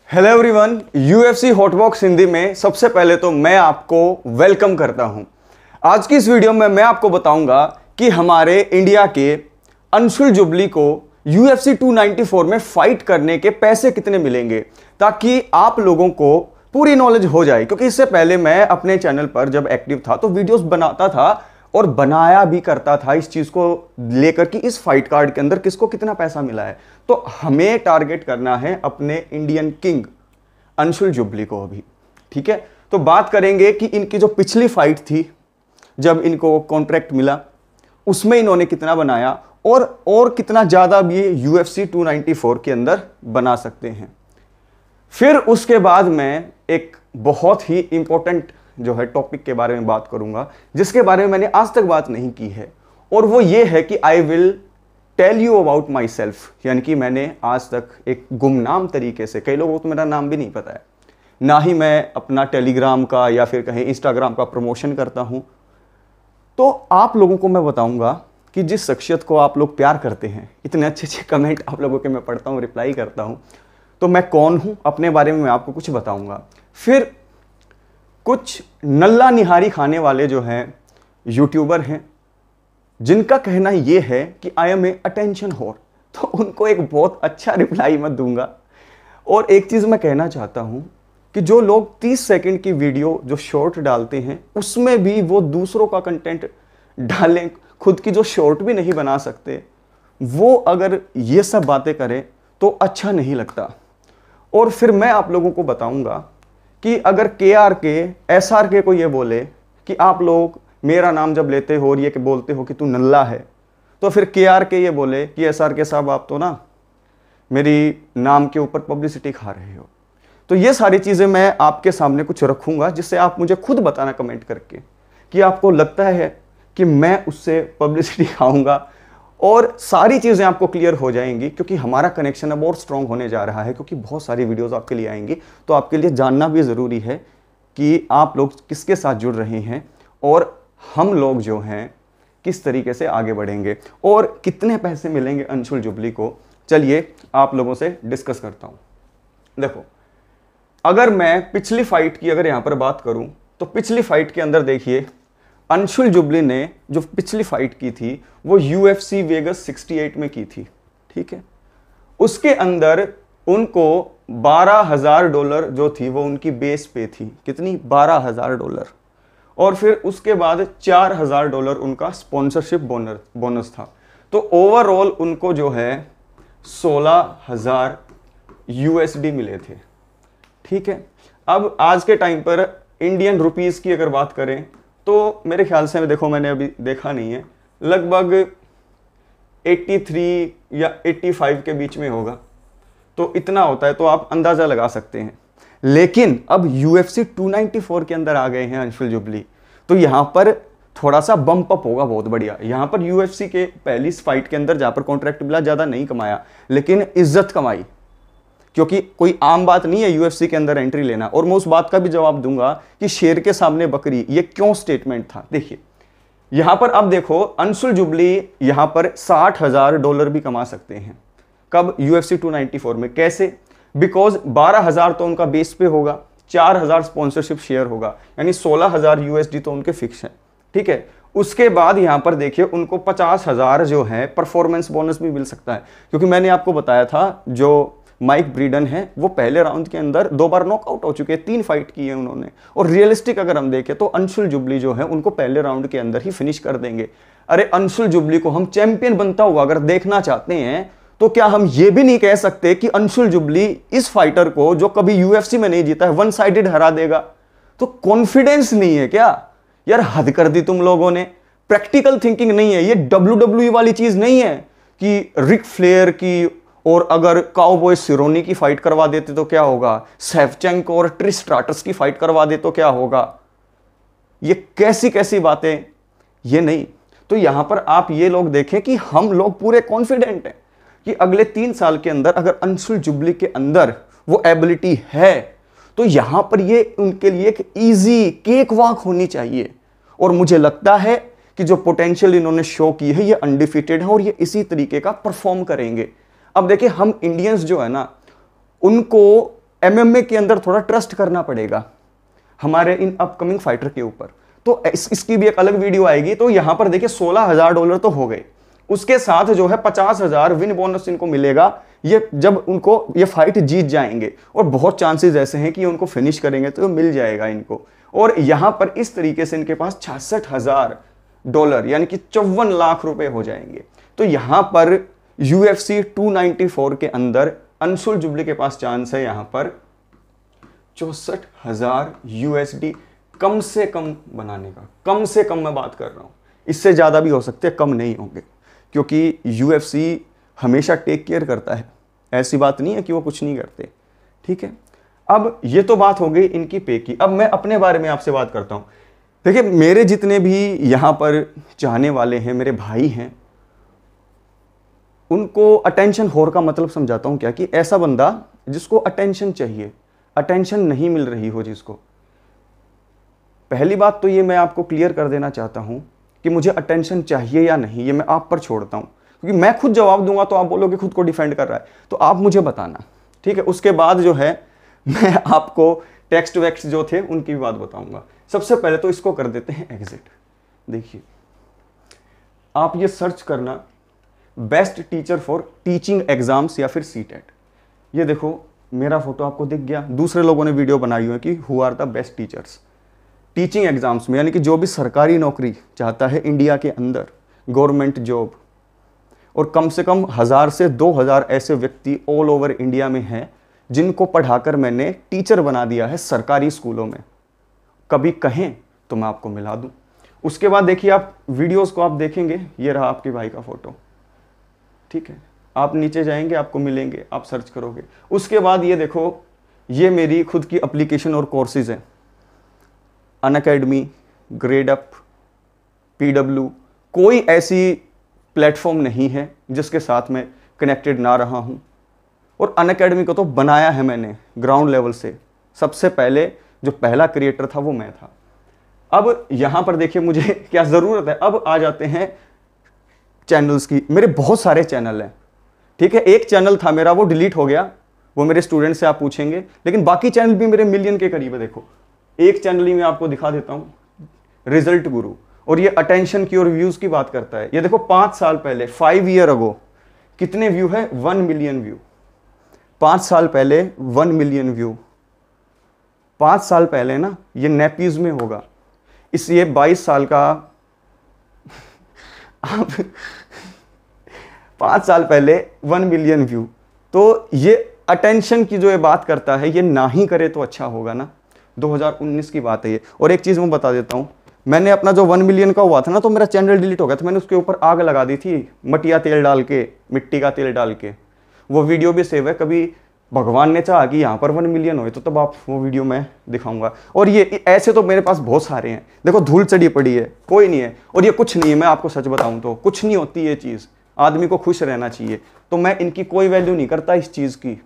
Hello everyone, UFC हॉटबॉक्स Hindi में सबसे पहले तो मैं आपको वेलकम करता हूं। आज की इस वीडियो में मैं आपको बताऊंगा कि हमारे इंडिया के अंशुल जुबली को यूएफसी 294 में फाइट करने के पैसे कितने मिलेंगे, ताकि आप लोगों को पूरी नॉलेज हो जाए। क्योंकि इससे पहले मैं अपने चैनल पर जब एक्टिव था तो वीडियोस बनाता था और बनाया भी करता था इस चीज को लेकर कि इस फाइट कार्ड के अंदर किसको कितना पैसा मिला है। तो हमें टारगेट करना है अपने इंडियन किंग अंशुल जुबली को अभी। ठीक है, तो बात करेंगे कि इनकी जो पिछली फाइट थी, जब इनको कॉन्ट्रैक्ट मिला, उसमें इन्होंने कितना बनाया और कितना ज्यादा भी यूएफसी 294 के अंदर बना सकते हैं। फिर उसके बाद मैं एक बहुत ही इंपॉर्टेंट जो है टॉपिक के बारे में बात करूंगा, जिसके बारे में मैंने आज तक बात नहीं की है, और वो ये है कि I will tell you about myself. यानी कि मैंने आज तक एक गुमनाम तरीके से, कई लोगों को तो मेरा नाम भी नहीं पता है, ना ही मैं अपना टेलीग्राम का या फिर कहीं इंस्टाग्राम का प्रमोशन करता हूं। तो आप लोगों को मैं बताऊंगा कि जिस शख्सियत को आप लोग प्यार करते हैं, इतने अच्छे अच्छे कमेंट आप लोगों के मैं पढ़ता हूं, रिप्लाई करता हूं, तो मैं कौन हूं, अपने बारे में मैं आपको कुछ बताऊंगा। फिर कुछ नल्ला निहारी खाने वाले जो हैं यूट्यूबर हैं, जिनका कहना यह है कि आई एम ए अटेंशन होर, तो उनको एक बहुत अच्छा रिप्लाई मैं दूंगा। और एक चीज मैं कहना चाहता हूं कि जो लोग 30 सेकंड की वीडियो जो शॉर्ट डालते हैं, उसमें भी वो दूसरों का कंटेंट डालें, खुद की जो शॉर्ट भी नहीं बना सकते, वो अगर ये सब बातें करें तो अच्छा नहीं लगता। और फिर मैं आप लोगों को बताऊंगा कि अगर SRK को ये बोले कि आप लोग मेरा नाम जब लेते हो और ये बोलते हो कि तू नल्ला है, तो फिर KRK ये बोले कि SRK साहब आप तो ना मेरी नाम के ऊपर पब्लिसिटी खा रहे हो। तो ये सारी चीज़ें मैं आपके सामने कुछ रखूंगा, जिससे आप मुझे खुद बताना कमेंट करके कि आपको लगता है कि मैं उससे पब्लिसिटी खाऊंगा, और सारी चीज़ें आपको क्लियर हो जाएंगी। क्योंकि हमारा कनेक्शन अब और स्ट्रॉन्ग होने जा रहा है, क्योंकि बहुत सारी वीडियोस आपके लिए आएंगी। तो आपके लिए जानना भी ज़रूरी है कि आप लोग किसके साथ जुड़ रहे हैं और हम लोग जो हैं किस तरीके से आगे बढ़ेंगे और कितने पैसे मिलेंगे अंशुल जुबली को। चलिए आप लोगों से डिस्कस करता हूँ। देखो, अगर मैं पिछली फाइट की अगर यहाँ पर बात करूँ, तो पिछली फाइट के अंदर देखिए, अंशुल जुबली ने जो पिछली फाइट की थी वो यूएफसी वेगस 68 में की थी। ठीक है, उसके अंदर उनको $12,000 जो थी वो उनकी बेस पे थी। कितनी? $12,000। और फिर उसके बाद $4,000 उनका स्पॉन्सरशिप बोनस था। तो ओवरऑल उनको जो है 16,000 USD मिले थे। ठीक है, अब आज के टाइम पर इंडियन रुपीस की अगर बात करें तो मेरे ख्याल से, देखो मैंने अभी देखा नहीं है, लगभग 83 या 85 के बीच में होगा। तो इतना होता है, तो आप अंदाजा लगा सकते हैं। लेकिन अब यूएफसी 294 के अंदर आ गए हैं अंशुल जुबली, तो यहां पर थोड़ा सा बम्प अप होगा, बहुत बढ़िया। यहां पर यूएफसी के पहली फाइट के अंदर जहां पर कॉन्ट्रैक्ट मिला, ज्यादा नहीं कमाया लेकिन इज्जत कमाई, क्योंकि कोई आम बात नहीं है यूएफसी के अंदर एंट्री लेना। और मैं उस बात का भी जवाब दूंगा कि शेर के सामने बकरी, ये क्यों स्टेटमेंट था। देखिए यहां पर अब देखो, अंशुल जुबली यहां पर $60,000 भी कमा सकते हैं। कब? यूएफसी 294 में। कैसे? बिकॉज 12,000 तो उनका बेस पे होगा, 4,000 स्पॉन्सरशिप शेयर होगा, यानी 16,000 USD तो उनके फिक्स है। ठीक है, उसके बाद यहां पर देखिए उनको 50,000 जो है परफॉर्मेंस बोनस भी मिल सकता है। क्योंकि मैंने आपको बताया था, जो माइक ब्रीडन है वो पहले राउंड के अंदर 2 बार नॉकआउट हो चुके हैं, 3 फाइट की है उन्होंने। और रियलिस्टिक अगर हम देखें तो अंशुल जुबली जो है उनको पहले राउंड के अंदर ही फिनिश कर देंगे। अरे अंशुल जुबली को हम चैंपियन बनता हुआ अगर देखना चाहते हैं, तो क्या हम ये भी नहीं कह सकते कि अंशुल जुबली इस फाइटर को, जो कभी यूएफसी में नहीं जीता है, 1 साइडेड हरा देगा? तो कॉन्फिडेंस नहीं है क्या यार? हद कर दी तुम लोगों ने। प्रैक्टिकल थिंकिंग नहीं है, ये WWE वाली चीज नहीं है कि रिक फ्लेयर की और अगर काउबॉय सिरोनी की फाइट करवा देते तो क्या होगा, सेवचेंको और ट्रिश स्ट्राटस की फाइट करवा दे तो क्या होगा। ये कैसी कैसी बातें, ये नहीं। तो यहां पर आप ये लोग देखें कि हम लोग पूरे कॉन्फिडेंट हैं कि अगले 3 साल के अंदर अगर अंशुल जुबली के अंदर वो एबिलिटी है, तो यहां पर ये उनके लिए एक इजी केक वॉक होनी चाहिए। और मुझे लगता है कि जो पोटेंशियल इन्होंने शो की है, ये अनडिफिटेड है और ये इसी तरीके का परफॉर्म करेंगे। अब देखिए, हम इंडियंस जो है ना, उनको MMA के अंदर थोड़ा ट्रस्ट करना पड़ेगा हमारे इन अपकमिंग फाइटर के ऊपर। तो इसकी भी एक अलग वीडियो आएगी। तो यहां पर देखिए $16,000 तो हो गए, उसके साथ जो है 50,000 विन बोनस इनको मिलेगा ये जब उनको ये फाइट जीत जाएंगे, और बहुत चांसेस ऐसे हैं कि उनको फिनिश करेंगे तो मिल जाएगा इनको। और यहां पर इस तरीके से इनके पास $66,000 यानी कि 54 लाख रुपए हो जाएंगे। तो यहां पर UFC 294 के अंदर अंशुल जुबली के पास चांस है यहां पर 64,000 USD कम से कम बनाने का। कम से कम मैं बात कर रहा हूं, इससे ज्यादा भी हो सकते हैं, कम नहीं होंगे, क्योंकि UFC हमेशा टेक केयर करता है, ऐसी बात नहीं है कि वो कुछ नहीं करते। ठीक है, अब ये तो बात हो गई इनकी पे की। अब मैं अपने बारे में आपसे बात करता हूं। देखिए, मेरे जितने भी यहां पर चाहने वाले हैं, मेरे भाई हैं, उनको अटेंशन होर का मतलब समझाता हूं क्या, कि ऐसा बंदा जिसको अटेंशन चाहिए, अटेंशन नहीं मिल रही हो जिसको। पहली बात तो ये मैं आपको क्लियर कर देना चाहता हूं कि मुझे अटेंशन चाहिए या नहीं, ये मैं आप पर छोड़ता हूं, क्योंकि मैं खुद जवाब दूंगा तो आप बोलोगे खुद को डिफेंड कर रहा है, तो आप मुझे बताना। ठीक है, उसके बाद जो है मैं आपको टेक्स्ट वैक्स जो थे उनकी भी बात बताऊंगा। सबसे पहले तो इसको कर देते हैं एग्जिट। देखिए, आप ये सर्च करना best teacher for teaching exams या फिर सीटेट। ये देखो मेरा फोटो आपको दिख गया। दूसरे लोगों ने वीडियो बनाई हुई है कि who are the best teachers teaching exams में, यानी कि जो भी सरकारी नौकरी चाहता है इंडिया के अंदर, गवर्नमेंट जॉब, और कम से कम 1000 से 2000 ऐसे व्यक्ति ऑल ओवर इंडिया में हैं जिनको पढ़ाकर मैंने टीचर बना दिया है सरकारी स्कूलों में। कभी कहें तो मैं आपको मिला दूं। उसके बाद देखिए, आप वीडियोस को आप देखेंगे, ये रहा आपके भाई का फोटो। ठीक है, आप नीचे जाएंगे आपको मिलेंगे, आप सर्च करोगे। उसके बाद ये देखो, ये मेरी खुद की एप्लीकेशन और कोर्सेज हैं, अनअकैडमी, ग्रेडअप, PW। कोई ऐसी प्लेटफॉर्म नहीं है जिसके साथ मैं कनेक्टेड ना रहा हूं। और अनअकैडमी को तो बनाया है मैंने ग्राउंड लेवल से। सबसे पहले जो पहला क्रिएटर था वो मैं था। अब यहां पर देखिए मुझे क्या जरूरत है। अब आ जाते हैं चैनल्स की। मेरे बहुत सारे चैनल हैं। ठीक है, एक चैनल था मेरा, वो डिलीट हो गया, वो मेरे स्टूडेंट से आप पूछेंगे, लेकिन बाकी चैनल भी मेरे मिलियन के करीब है। देखो, एक चैनल ही मैं आपको दिखा देता हूं, रिजल्ट गुरु, और ये अटेंशन की और व्यूज की बात करता है। ये देखो 5 साल पहले, 5 ईयर अगो, कितने व्यू है? 1 मिलियन व्यू। 5 साल पहले 1 मिलियन व्यू। 5 साल पहले ना, ये नेपीज में होगा। इस ये 22 साल का आप 5 साल पहले 1 मिलियन व्यू। तो ये अटेंशन की जो ये बात करता है, ये ना ही करे तो अच्छा होगा ना। 2019 की बात है ये। और एक चीज मैं बता देता हूं, मैंने अपना जो 1 मिलियन का हुआ था ना, तो मेरा चैनल डिलीट हो गया था। मैंने उसके ऊपर आग लगा दी थी, मटिया तेल डाल के, मिट्टी का तेल डाल के। वो वीडियो भी सेव है। कभी भगवान ने चाहा कि यहाँ पर 1 मिलियन हो तो तब आप वो वीडियो मैं दिखाऊंगा। और ये ऐसे तो मेरे पास बहुत सारे हैं। देखो, धूल चढ़ी पड़ी है, कोई नहीं है। और ये कुछ नहीं है, मैं आपको सच बताऊं तो कुछ नहीं होती ये चीज़। आदमी को खुश रहना चाहिए। तो मैं इनकी कोई वैल्यू नहीं करता इस चीज़ की।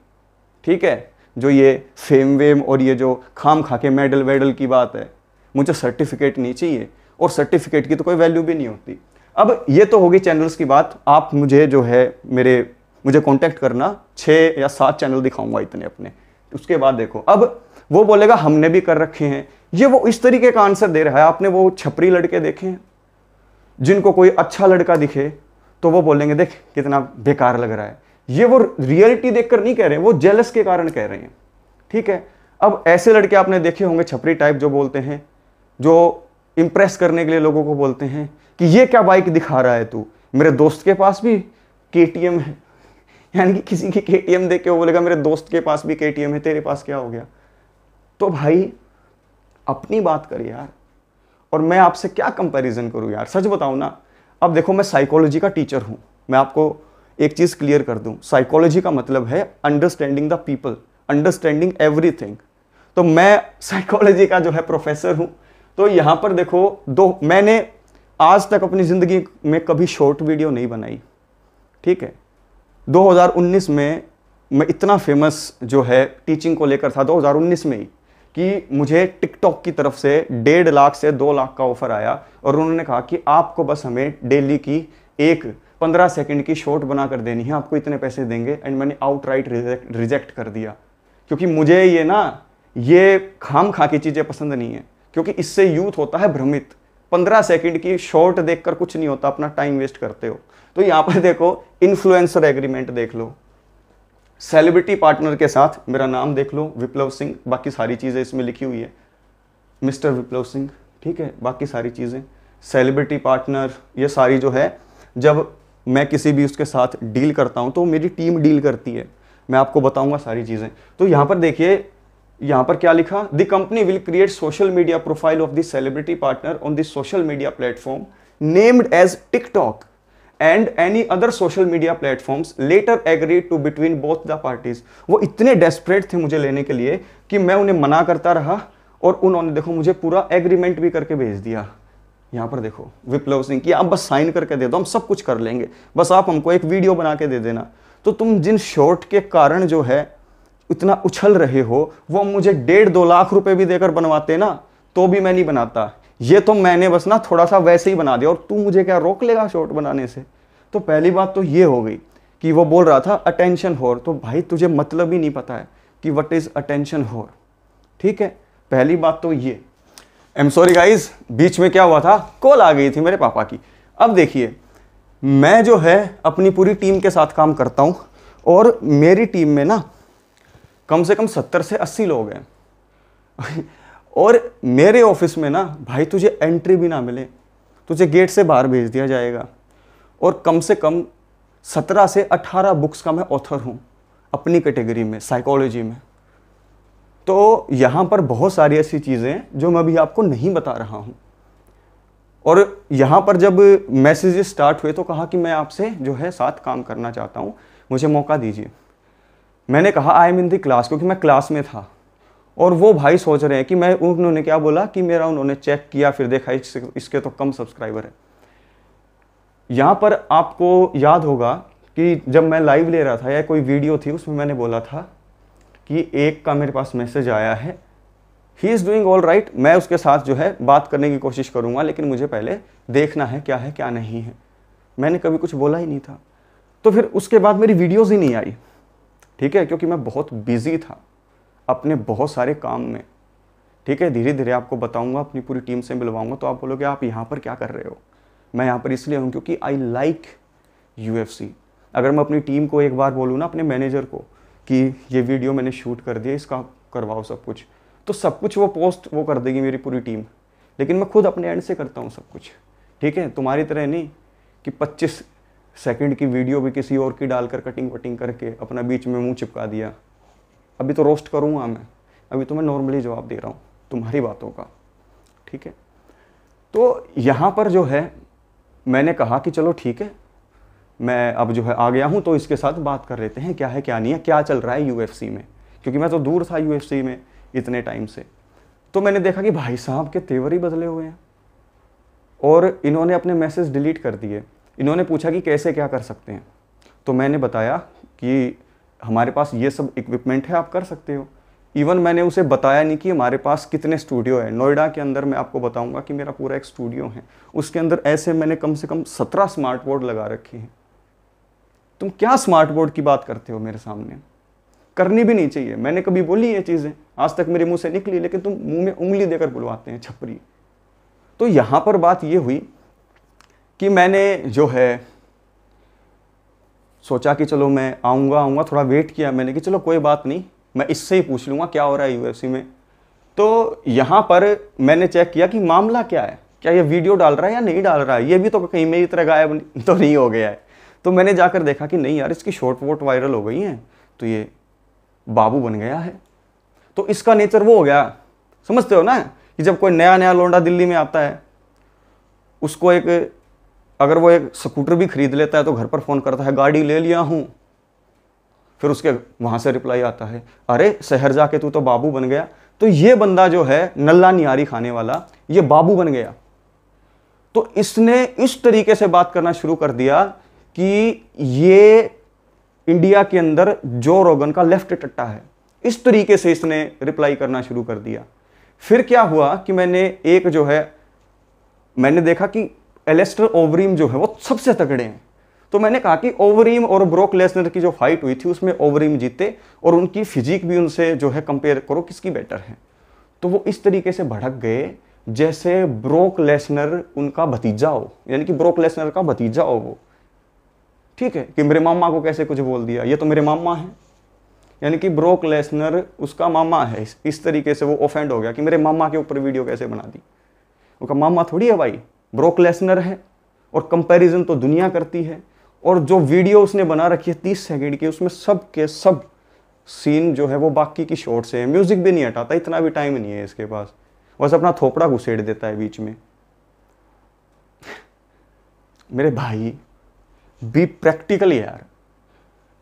ठीक है, जो ये फेम वेम और ये जो खाम खा के मेडल वेडल की बात है, मुझे सर्टिफिकेट नहीं चाहिए, और सर्टिफिकेट की तो कोई वैल्यू भी नहीं होती। अब ये तो होगी चैनल्स की बात। आप मुझे जो है मुझे कांटेक्ट करना, 6 या 7 चैनल दिखाऊंगा इतने अपने। उसके बाद देखो, अब वो बोलेगा हमने भी कर रखे हैं। ये वो इस तरीके का आंसर दे रहा है। आपने वो छपरी लड़के देखे हैं, जिनको कोई अच्छा लड़का दिखे तो वो बोलेंगे देख कितना बेकार लग रहा है। ये वो रियलिटी देखकर नहीं कह रहे हैं, वो जेलस के कारण कह रहे हैं। ठीक है, अब ऐसे लड़के आपने देखे होंगे छपरी टाइप, जो बोलते हैं, जो इंप्रेस करने के लिए लोगों को बोलते हैं कि ये क्या बाइक दिखा रहा है तू, मेरे दोस्त के पास भी KTM है। यानी कि किसी की KTM देख के वो बोलेगा मेरे दोस्त के पास भी KTM है, तेरे पास क्या हो गया। तो भाई अपनी बात कर यार, और मैं आपसे क्या कंपैरिजन करूं यार, सच बताऊं ना। अब देखो, मैं साइकोलॉजी का टीचर हूं। मैं आपको एक चीज क्लियर कर दूं, साइकोलॉजी का मतलब है understanding the people, understanding everything. तो मैं साइकोलॉजी का जो है प्रोफेसर हूं। तो यहां पर देखो, मैंने आज तक अपनी जिंदगी में कभी शॉर्ट वीडियो नहीं बनाई। ठीक है, 2019 में मैं इतना फेमस जो है टीचिंग को लेकर था 2019 में ही, कि मुझे टिकटॉक की तरफ से 1.5 लाख से 2 लाख का ऑफर आया, और उन्होंने कहा कि आपको बस हमें डेली की एक 15 सेकंड की शॉर्ट बना कर देनी है, आपको इतने पैसे देंगे। एंड मैंने आउटराइट रिजेक्ट कर दिया। क्योंकि मुझे ये खाम खा की चीज़ें पसंद नहीं है, क्योंकि इससे यूथ होता है भ्रमित। 15 सेकंड की शॉर्ट देखकर कुछ नहीं होता, अपना टाइम वेस्ट करते हो। तो यहाँ पर देखो, इन्फ्लुएंसर एग्रीमेंट देख लो, सेलिब्रिटी पार्टनर के साथ मेरा नाम देख लो, विप्लव सिंह, बाकी सारी चीज़ें इसमें लिखी हुई है, मिस्टर विप्लव सिंह, ठीक है। बाकी सारी चीज़ें, सेलिब्रिटी पार्टनर, ये सारी जो है, जब मैं किसी भी उसके साथ डील करता हूँ तो मेरी टीम डील करती है। मैं आपको बताऊंगा सारी चीज़ें। तो यहाँ पर देखिए, यहाँ पर क्या लिखा, the company will create social media profile of the celebrity partner on the social media platform named as TikTok and any other social media platforms later agreed to between both the parties. वो इतने desperate थे मुझे लेने के लिए कि मैं उन्हें मना करता रहा, और उन्होंने देखो मुझे पूरा एग्रीमेंट भी करके भेज दिया। यहाँ पर देखो विप्लव सिंह कि आप बस साइन करके दे दो, हम सब कुछ कर लेंगे, बस आप हमको एक वीडियो बना के दे देना। तो तुम जिन शॉर्ट के कारण जो है इतना उछल रहे हो, वो मुझे 1.5-2 लाख रुपए भी देकर बनवाते ना, तो भी मैं नहीं बनाता। ये तो मैंने बस थोड़ा सा वैसे ही बना दिया, और तू मुझे क्या रोक लेगा शॉर्ट बनाने से। तो पहली बात तो ये हो गई कि वो बोल रहा था अटेंशन होर। तो भाई तुझे मतलब ही नहीं पता है कि व्हाट इज अटेंशन होर, ठीक है। पहली बात तो ये। आई एम सॉरी गाइज, बीच में क्या हुआ था, कॉल आ गई थी मेरे पापा की। अब देखिए, मैं जो है अपनी पूरी टीम के साथ काम करता हूँ, और मेरी टीम में कम से कम 70 से 80 लोग हैं। और मेरे ऑफिस में भाई तुझे एंट्री भी ना मिले, तुझे गेट से बाहर भेज दिया जाएगा। और कम से कम 17 से 18 बुक्स का मैं ऑथर हूँ अपनी कैटेगरी में, साइकोलॉजी में। तो यहाँ पर बहुत सारी ऐसी चीज़ें हैं जो मैं अभी आपको नहीं बता रहा हूँ। और यहाँ पर जब मैसेजेस स्टार्ट हुए तो कहा कि मैं आपसे जो है साथ काम करना चाहता हूँ, मुझे मौका दीजिए। मैंने कहा I am in the class, क्योंकि मैं क्लास में था। और वो भाई सोच रहे हैं कि मैं, उन्होंने क्या बोला कि मेरा उन्होंने चेक किया, फिर देखा इसके तो कम सब्सक्राइबर है। यहाँ पर आपको याद होगा कि जब मैं लाइव ले रहा था या कोई वीडियो थी, उसमें मैंने बोला था कि एक का मेरे पास मैसेज आया है, he is doing all right, मैं उसके साथ जो है बात करने की कोशिश करूँगा, लेकिन मुझे पहले देखना है क्या नहीं है। मैंने कभी कुछ बोला ही नहीं था। तो फिर उसके बाद मेरी वीडियोज़ ही नहीं आई, ठीक है, क्योंकि मैं बहुत बिजी था अपने बहुत सारे काम में, ठीक है। धीरे धीरे आपको बताऊंगा, अपनी पूरी टीम से मिलवाऊंगा, तो आप बोलोगे आप यहाँ पर क्या कर रहे हो। मैं यहाँ पर इसलिए हूँ क्योंकि आई लाइक UFC। अगर मैं अपनी टीम को एक बार बोलूँ ना, अपने मैनेजर को, कि ये वीडियो मैंने शूट कर दिया, इसका करवाओ सब कुछ, तो सब कुछ वो पोस्ट वो कर देगी मेरी पूरी टीम। लेकिन मैं खुद अपने एंड से करता हूँ सब कुछ, ठीक है। तुम्हारी तरह नहीं कि 25 सेकंड की वीडियो भी किसी और की डालकर कटिंग वटिंग करके अपना बीच में मुंह चिपका दिया। अभी तो रोस्ट करूँगा मैं, अभी तो मैं नॉर्मली जवाब दे रहा हूँ तुम्हारी बातों का, ठीक है। तो यहाँ पर जो है मैंने कहा कि चलो ठीक है, मैं अब जो है आ गया हूँ, तो इसके साथ बात कर लेते हैं क्या है क्या नहीं है, क्या चल रहा है UFC में, क्योंकि मैं तो दूर था UFC में इतने टाइम से। तो मैंने देखा कि भाई साहब के तेवर ही बदले हुए हैं, और इन्होंने अपने मैसेज डिलीट कर दिए। इन्होंने पूछा कि कैसे क्या कर सकते हैं, तो मैंने बताया कि हमारे पास ये सब इक्विपमेंट है, आप कर सकते हो। इवन मैंने उसे बताया नहीं कि हमारे पास कितने स्टूडियो है। नोएडा के अंदर मैं आपको बताऊंगा कि मेरा पूरा एक स्टूडियो है, उसके अंदर ऐसे मैंने कम से कम 17 स्मार्ट बोर्ड लगा रखे हैं। तुम क्या स्मार्ट बोर्ड की बात करते हो मेरे सामने, करनी भी नहीं चाहिए। मैंने कभी बोली ये चीज़ें, आज तक मेरे मुंह से निकली, लेकिन तुम मुंह में उंगली देकर बुलवाते हैं, छपरी। तो यहाँ पर बात ये हुई कि मैंने जो है सोचा कि चलो मैं आऊँगा, थोड़ा वेट किया मैंने कि चलो कोई बात नहीं, मैं इससे ही पूछ लूँगा क्या हो रहा है UFC में। तो यहाँ पर मैंने चेक किया कि मामला क्या है, क्या ये वीडियो डाल रहा है या नहीं डाल रहा है, ये भी तो कहीं मेरी तरह गायब तो नहीं हो गया है। तो मैंने जाकर देखा कि नहीं यार, इसकी शॉर्ट वोट वायरल हो गई हैं, तो ये बाबू बन गया है। तो इसका नेचर वो हो गया, समझते हो ना, कि जब कोई नया लौंडा दिल्ली में आता है, उसको अगर वो एक स्कूटर भी खरीद लेता है तो घर पर फ़ोन करता है, गाड़ी ले लिया हूँ। फिर उसके वहाँ से रिप्लाई आता है, अरे शहर जाके तू तो बाबू बन गया। तो ये बंदा जो है नल्ला निहारी खाने वाला, ये बाबू बन गया। तो इसने इस तरीके से बात करना शुरू कर दिया कि ये इंडिया के अंदर जो रोगन का लेफ्ट टट्टा है। इस तरीके से इसने रिप्लाई करना शुरू कर दिया। फिर क्या हुआ कि मैंने देखा कि एलेस्टर ओवरीम जो है वो सबसे तगड़े हैं। तो मैंने कहा कि ओवरीम और ब्रोक लेसनर की जो फाइट हुई थी उसमें ओवरीम जीते और उनकी फिजिक भी उनसे जो है कंपेयर करो किसकी बेटर है। तो वो इस तरीके से भड़क गए जैसे ब्रोक लेसनर उनका भतीजा हो, यानी कि ब्रोक लेसनर का भतीजा हो वो, ठीक है, कि मेरे मामा को कैसे कुछ बोल दिया, ये तो मेरे मामा है, यानी कि ब्रोक लेसनर उसका मामा है। इस तरीके से वो ऑफेंड हो गया कि मेरे मामा के ऊपर वीडियो कैसे बना दी। उनका मामा थोड़ी है भाई, ब्रोक लेसनर है, और कंपैरिजन तो दुनिया करती है। और जो वीडियो उसने बना रखी है 30 सेकंड की, उसमें सब के सब सीन जो है वो बाकी की शॉर्ट से है, म्यूजिक भी नहीं हटाता, इतना भी टाइम नहीं है इसके पास, बस अपना थोपड़ा घुसेड़ देता है बीच में। मेरे भाई बी प्रैक्टिकल यार,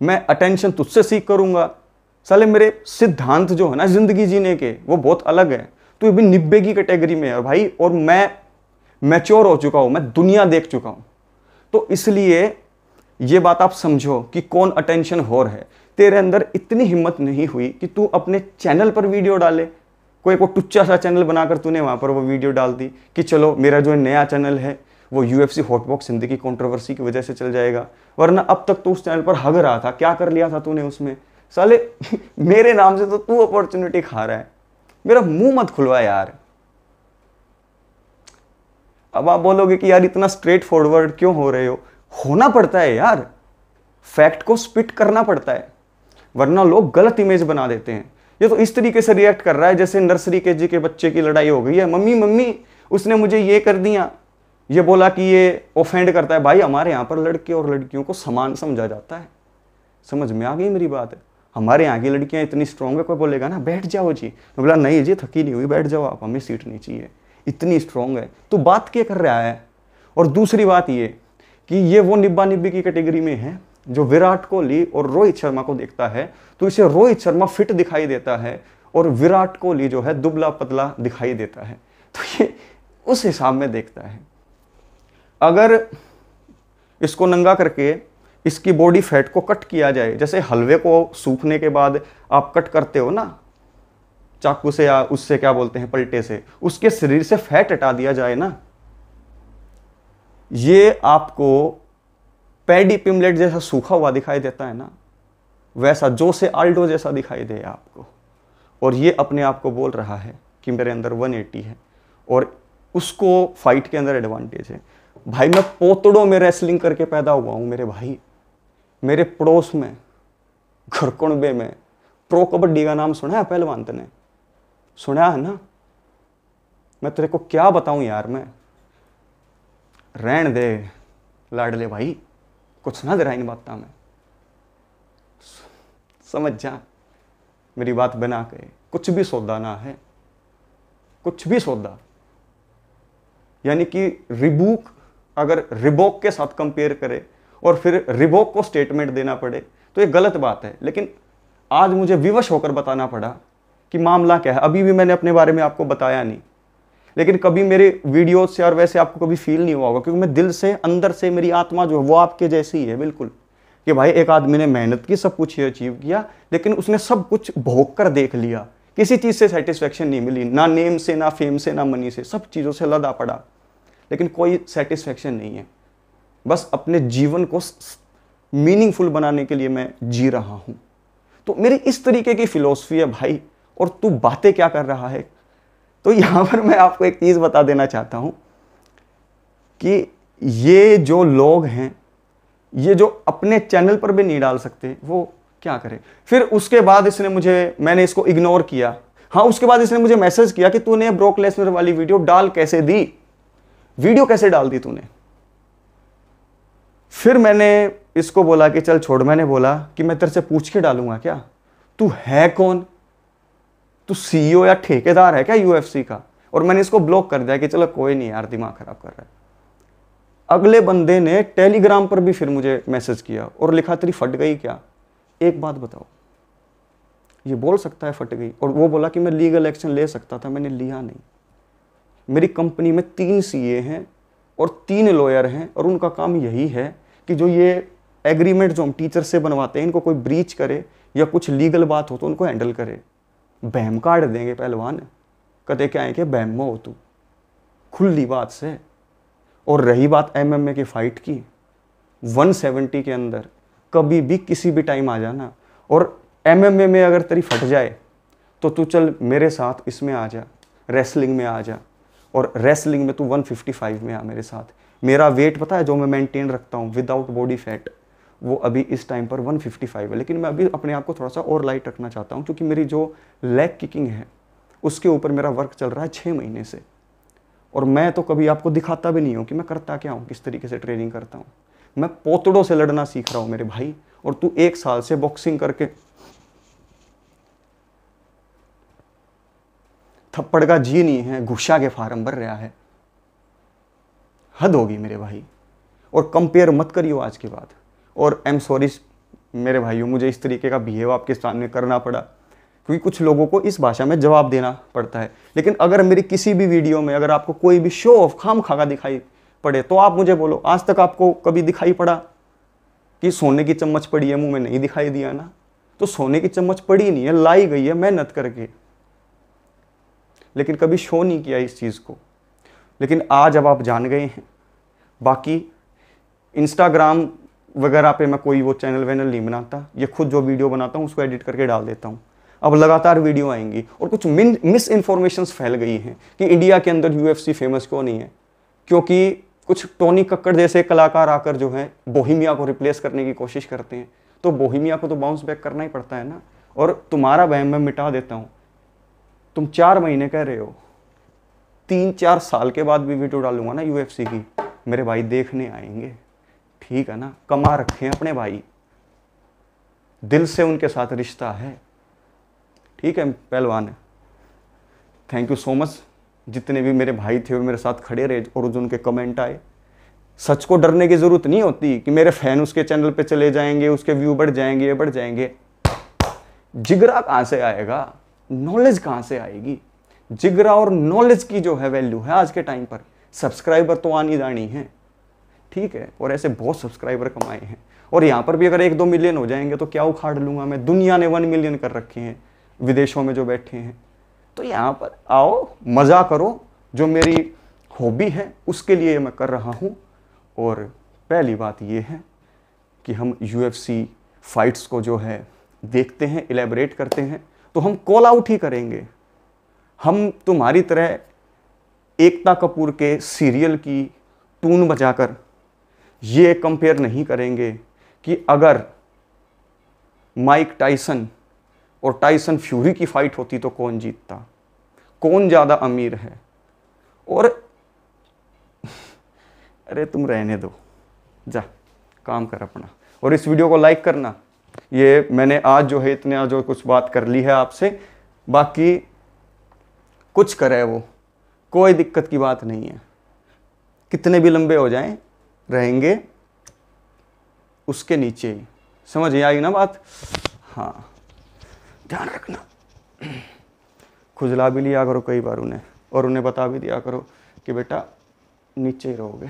मैं अटेंशन तुझसे सीख करूंगा, साले मेरे सिद्धांत जो है ना जिंदगी जीने के वो बहुत अलग है, तो ये भी 90 की कैटेगरी में है भाई, और मैं मैच्योर हो चुका हूं, मैं दुनिया देख चुका हूं। तो इसलिए ये बात आप समझो कि कौन अटेंशन होर है। तेरे अंदर इतनी हिम्मत नहीं हुई कि तू अपने चैनल पर वीडियो डाले, कोई को टुच्चा सा चैनल बनाकर तूने वहां पर वो वीडियो डाल दी कि चलो मेरा जो नया चैनल है वो UFC हॉटबॉक्स हिंदी की कंट्रोवर्सी की वजह से चल जाएगा, वरना अब तक तो उस चैनल पर हग रहा था। क्या कर लिया था तूने उसमें साले? मेरे नाम से तो तू अपॉर्चुनिटी खा रहा है, मेरा मुंह मत खुलवा यार। अब आप बोलोगे कि यार इतना स्ट्रेट फॉरवर्ड क्यों हो रहे हो? होना पड़ता है यार, फैक्ट को स्पिट करना पड़ता है, वरना लोग गलत इमेज बना देते हैं। ये तो इस तरीके से रिएक्ट कर रहा है जैसे नर्सरी KG के बच्चे की लड़ाई हो गई है, मम्मी मम्मी उसने मुझे ये कर दिया, ये बोला कि ये ऑफेंड करता है। भाई हमारे यहाँ पर लड़के और लड़कियों को समान समझा जाता है, समझ में आ गई मेरी बात? हमारे यहाँ की लड़कियाँ इतनी स्ट्रॉन्ग है, कोई बोलेगा ना बैठ जाओ जी, मैं बोला नहीं जी थकी नहीं हुई, बैठ जाओ आप, हमें सीट नहीं चाहिए, इतनी स्ट्रॉन्ग है। तो बात क्या कर रहा है? और दूसरी बात ये कि ये वो निब्बा निब्बी की कैटेगरी में है जो विराट कोहली और रोहित शर्मा को देखता है तो इसे रोहित शर्मा फिट दिखाई देता है और विराट कोहली जो है दुबला पतला दिखाई देता है, तो ये उस हिसाब में देखता है। अगर इसको नंगा करके इसकी बॉडी फैट को कट किया जाए, जैसे हलवे को सूखने के बाद आप कट करते हो ना चाकू से या उससे क्या बोलते हैं पलटे से, उसके शरीर से फैट हटा दिया जाए ना, ये आपको पैडी पिमलेट जैसा सूखा हुआ दिखाई देता है ना, वैसा जोसे आल्डो जैसा दिखाई दे आपको। और ये अपने आप को बोल रहा है कि मेरे अंदर 180 है और उसको फाइट के अंदर एडवांटेज है। भाई मैं पोतड़ों में रेसलिंग करके पैदा हुआ हूं मेरे भाई, मेरे पड़ोस में घरकुंबे में प्रो कबड्डी का नाम सुना है पहलवान? तने सुना है ना? मैं तेरे को क्या बताऊं यार, मैं रहन दे लाडले भाई, कुछ ना दे इन बातों में, समझ जा मेरी बात बना के। कुछ भी सौदा ना है, कुछ भी सौदा, यानी कि रिबूक अगर रिबॉक के साथ कंपेयर करे और फिर रिबॉक को स्टेटमेंट देना पड़े तो ये गलत बात है। लेकिन आज मुझे विवश होकर बताना पड़ा कि मामला क्या है। अभी भी मैंने अपने बारे में आपको बताया नहीं, लेकिन कभी मेरे वीडियो से और वैसे आपको कभी फील नहीं हुआ होगा, क्योंकि मैं दिल से अंदर से मेरी आत्मा जो है वो आपके जैसी ही है बिल्कुल, कि भाई एक आदमी ने मेहनत की, सब कुछ अचीव किया, लेकिन उसने सब कुछ भोग कर देख लिया, किसी चीज़ से सेटिस्फेक्शन नहीं मिली, ना नेम से, ना फेम से, ना मनी से, सब चीज़ों से लदा पड़ा, लेकिन कोई सेटिस्फेक्शन नहीं है। बस अपने जीवन को मीनिंगफुल बनाने के लिए मैं जी रहा हूँ। तो मेरी इस तरीके की फिलॉसफी है भाई, और तू बातें क्या कर रहा है? तो यहाँ पर मैं आपको एक चीज़ बता देना चाहता हूँ कि ये जो लोग हैं, ये जो अपने चैनल पर भी नहीं डाल सकते, वो क्या करें? फिर उसके बाद मैंने इसको इग्नोर किया। हाँ, उसके बाद इसने मुझे मैसेज किया कि तूने ब्रोक लेसनर वाली वीडियो डाल कैसे दी, वीडियो कैसे डाल दी तूने? फिर मैंने इसको बोला कि चल छोड़, मैंने बोला कि मैं तेरे से पूछ के डालूंगा क्या? तू है कौन? तू CEO या ठेकेदार है क्या UFC का? और मैंने इसको ब्लॉक कर दिया कि चलो कोई नहीं यार, दिमाग खराब कर रहा है। अगले बंदे ने टेलीग्राम पर भी फिर मुझे मैसेज किया और लिखा तेरी फट गई क्या? एक बात बताओ, ये बोल सकता है फट गई? और वो बोला कि मैं लीगल एक्शन ले सकता था, मैंने लिया नहीं। मेरी कंपनी में 3 CA हैं और 3 लॉयर हैं, और उनका काम यही है कि जो ये एग्रीमेंट जो हम टीचर से बनवाते हैं, इनको कोई ब्रीच करे या कुछ लीगल बात हो तो उनको हैंडल करे। बहम काट देंगे पहलवान, कहते क्या है कि बहम में हो तू, खुली बात से। और रही बात MMA की फाइट की, 170 के अंदर कभी भी किसी भी टाइम आ जाना। और MMA में अगर तेरी फट जाए तो तू चल मेरे साथ इसमें आ जा, रेसलिंग में आ जा, और रेसलिंग में तू 155 में आ मेरे साथ। मेरा वेट पता है जो मैं मेंटेन रखता हूँ विदाउट बॉडी फैट, वो अभी इस टाइम पर 155 है। लेकिन मैं अभी अपने आप को थोड़ा सा और लाइट रखना चाहता हूँ, क्योंकि मेरी जो लेग किकिंग है उसके ऊपर मेरा वर्क चल रहा है 6 महीने से। और मैं तो कभी आपको दिखाता भी नहीं हूँ कि मैं करता क्या हूँ, किस तरीके से ट्रेनिंग करता हूँ। मैं पोतड़ों से लड़ना सीख रहा हूँ मेरे भाई, और तू 1 साल से बॉक्सिंग करके थप्पड़ का जी नहीं है, घुसा के फार्म भर रहा है। हद होगी मेरे भाई। और कंपेयर मत करियो आज के बाद। और आई एम सॉरी मेरे भाइयों, मुझे इस तरीके का बिहेव आपके सामने करना पड़ा, क्योंकि कुछ लोगों को इस भाषा में जवाब देना पड़ता है। लेकिन अगर मेरी किसी भी वीडियो में अगर आपको कोई भी शो ऑफ खामखा दिखाई पड़े तो आप मुझे बोलो। आज तक आपको कभी दिखाई पड़ा कि सोने की चम्मच पड़ी है मुंह में? नहीं दिखाई दिया ना। तो सोने की चम्मच पड़ी नहीं है, लाई गई है मेहनत करके, लेकिन कभी शो नहीं किया इस चीज़ को। लेकिन आज अब आप जान गए हैं। बाकी इंस्टाग्राम वगैरह पे मैं कोई वो चैनल वैनल नहीं बनाता, ये खुद जो वीडियो बनाता हूँ उसको एडिट करके डाल देता हूँ। अब लगातार वीडियो आएंगी। और कुछ मिस इन्फॉर्मेशंस फैल गई हैं कि इंडिया के अंदर UFC फेमस क्यों नहीं है, क्योंकि कुछ टोनी कक्कड़ जैसे कलाकार आकर जो है बोहेमिया को रिप्लेस करने की कोशिश करते हैं। तो बोहेमिया को तो बाउंस बैक करना ही पड़ता है ना। और तुम्हारा वहम मैं मिटा देता हूँ। तुम 4 महीने कह रहे हो, 3-4 साल के बाद भी वीडियो डालूंगा ना UFC की, मेरे भाई देखने आएंगे। ठीक है ना, कमा रखे हैं अपने भाई, दिल से उनके साथ रिश्ता है। ठीक है पहलवान, थैंक यू सो मच। जितने भी मेरे भाई थे वो मेरे साथ खड़े रहे और जो उनके कमेंट आए। सच को डरने की जरूरत नहीं होती कि मेरे फैन उसके चैनल पे चले जाएंगे, उसके व्यू बढ़ जाएंगे, ये बढ़ जाएंगे। जिगरा कहाँ से आएगा, नॉलेज कहाँ से आएगी? जिगरा और नॉलेज की जो है वैल्यू है आज के टाइम पर। सब्सक्राइबर तो आनी जानी है, ठीक है, और ऐसे बहुत सब्सक्राइबर कमाए हैं। और यहाँ पर भी अगर 1-2 मिलियन हो जाएंगे तो क्या उखाड़ लूंगा मैं। दुनिया ने 1 मिलियन कर रखे हैं विदेशों में जो बैठे हैं। तो यहाँ पर आओ, मज़ा करो। जो मेरी हॉबी है उसके लिए मैं कर रहा हूँ। और पहली बात ये है कि हम UFC फाइट्स को जो है देखते हैं, इलेबरेट करते हैं, तो हम कॉल आउट ही करेंगे। हम तुम्हारी तरह एकता कपूर के सीरियल की टून बजाकर ये कंपेयर नहीं करेंगे कि अगर माइक टाइसन और टाइसन फ्यूरी की फाइट होती तो कौन जीतता, कौन ज़्यादा अमीर है। और अरे तुम रहने दो, जा काम कर अपना। और इस वीडियो को लाइक करना। ये मैंने आज जो है इतने जो कुछ बात कर ली है आपसे, बाकी कुछ करे वो कोई दिक्कत की बात नहीं है। कितने भी लंबे हो जाएं रहेंगे उसके नीचे ही। समझ आई ना बात? हाँ, ध्यान रखना। खुजला भी लिया करो कई बार उन्हें, और उन्हें बता भी दिया करो कि बेटा नीचे ही रहोगे।